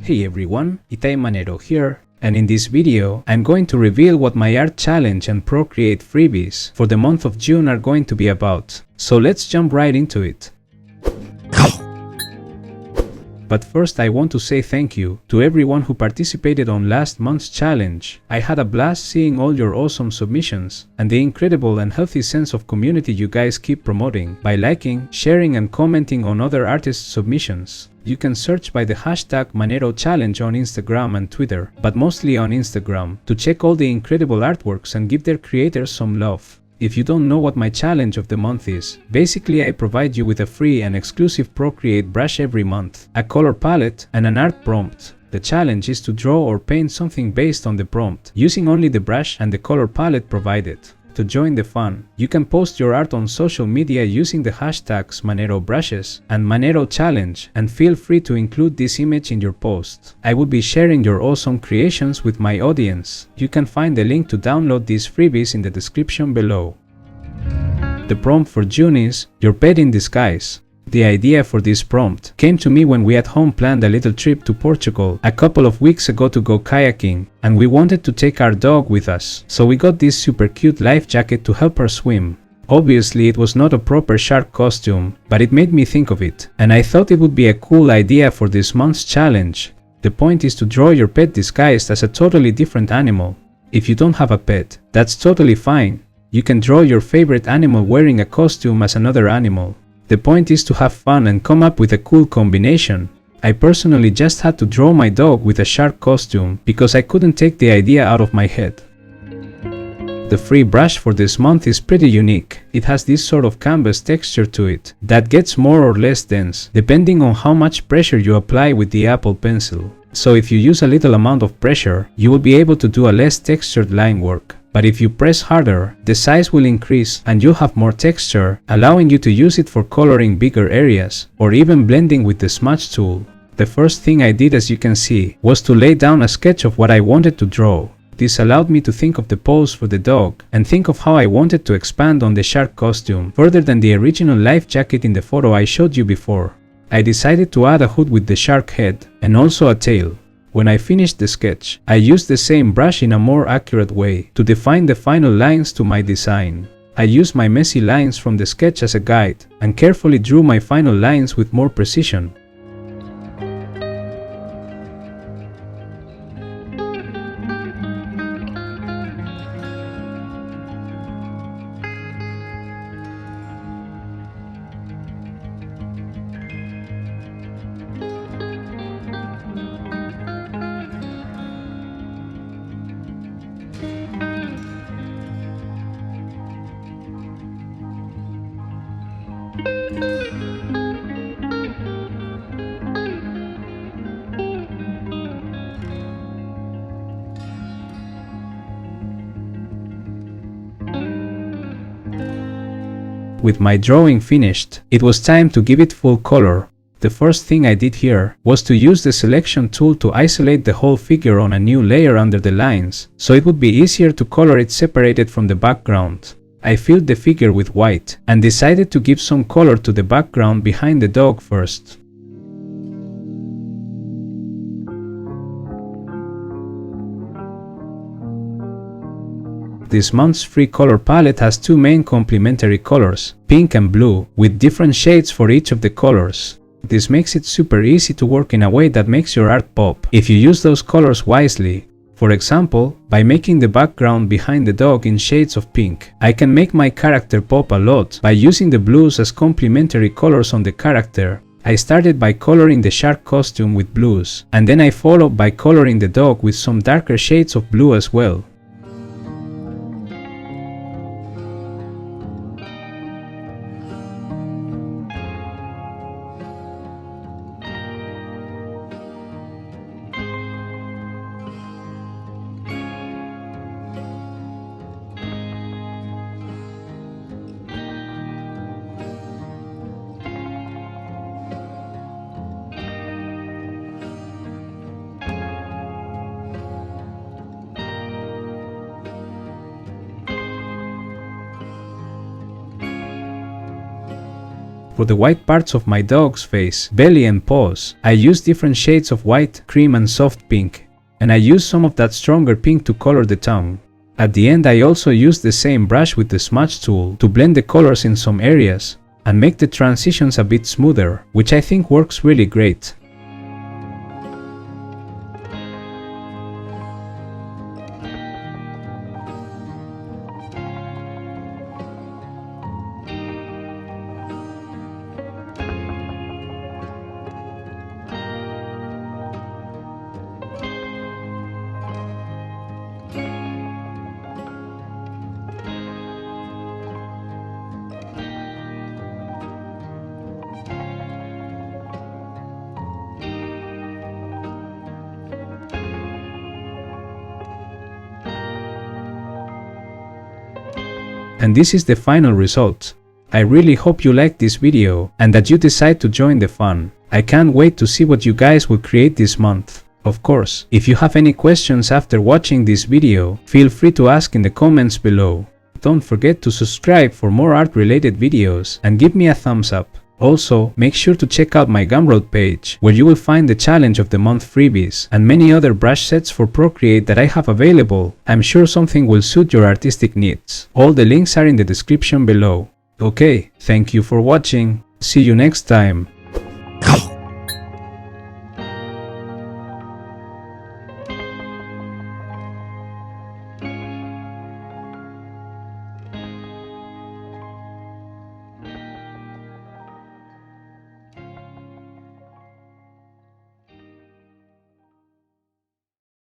Hey everyone, Manero here, and in this video I'm going to reveal what my art challenge and Procreate freebies for the month of June are going to be about. So let's jump right into it. But first I want to say thank you to everyone who participated on last month's challenge. I had a blast seeing all your awesome submissions and the incredible and healthy sense of community you guys keep promoting by liking, sharing and commenting on other artists' submissions. You can search by the hashtag Manero challenge on Instagram and Twitter, but mostly on Instagram, to check all the incredible artworks and give their creators some love. If you don't know what my challenge of the month is, basically I provide you with a free and exclusive Procreate brush every month, a color palette, and an art prompt. The challenge is to draw or paint something based on the prompt, using only the brush and the color palette provided. To join the fun, you can post your art on social media using the hashtags Manero brushes and Manero challenge, and feel free to include this image in your post. I will be sharing your awesome creations with my audience. You can find the link to download these freebies in the description below. The prompt for June is Your Pet in Disguise. The idea for this prompt came to me when we at home planned a little trip to Portugal a couple of weeks ago to go kayaking, and we wanted to take our dog with us, so we got this super cute life jacket to help her swim. Obviously it was not a proper shark costume, but it made me think of it, and I thought it would be a cool idea for this month's challenge. The point is to draw your pet disguised as a totally different animal. If you don't have a pet, that's totally fine. You can draw your favorite animal wearing a costume as another animal. The point is to have fun and come up with a cool combination. I personally just had to draw my dog with a shark costume because I couldn't take the idea out of my head. The free brush for this month is pretty unique. It has this sort of canvas texture to it that gets more or less dense depending on how much pressure you apply with the Apple Pencil. So if you use a little amount of pressure, you will be able to do a less textured line work. But if you press harder, the size will increase and you'll have more texture, allowing you to use it for coloring bigger areas, or even blending with the smudge tool. The first thing I did, as you can see, was to lay down a sketch of what I wanted to draw. This allowed me to think of the pose for the dog, and think of how I wanted to expand on the shark costume, further than the original life jacket in the photo I showed you before. I decided to add a hood with the shark head, and also a tail. When I finished the sketch, I used the same brush in a more accurate way to define the final lines to my design. I used my messy lines from the sketch as a guide, and carefully drew my final lines with more precision. With my drawing finished, it was time to give it full color. The first thing I did here was to use the selection tool to isolate the whole figure on a new layer under the lines, so it would be easier to color it separated from the background. I filled the figure with white, and decided to give some color to the background behind the dog first. This month's free color palette has two main complementary colors, pink and blue, with different shades for each of the colors. This makes it super easy to work in a way that makes your art pop if you use those colors wisely. For example, by making the background behind the dog in shades of pink, I can make my character pop a lot by using the blues as complementary colors on the character. I started by coloring the shark costume with blues, and then I followed by coloring the dog with some darker shades of blue as well. For the white parts of my dog's face, belly and paws, I used different shades of white, cream and soft pink. And I used some of that stronger pink to color the tongue. At the end I also used the same brush with the smudge tool to blend the colors in some areas and make the transitions a bit smoother, which I think works really great. And this is the final result. I really hope you liked this video and that you decide to join the fun. I can't wait to see what you guys will create this month. Of course, if you have any questions after watching this video, feel free to ask in the comments below. Don't forget to subscribe for more art related videos and give me a thumbs up. Also, make sure to check out my Gumroad page, where you will find the Challenge of the Month freebies and many other brush sets for Procreate that I have available. I'm sure something will suit your artistic needs. All the links are in the description below. Okay, thank you for watching. See you next time.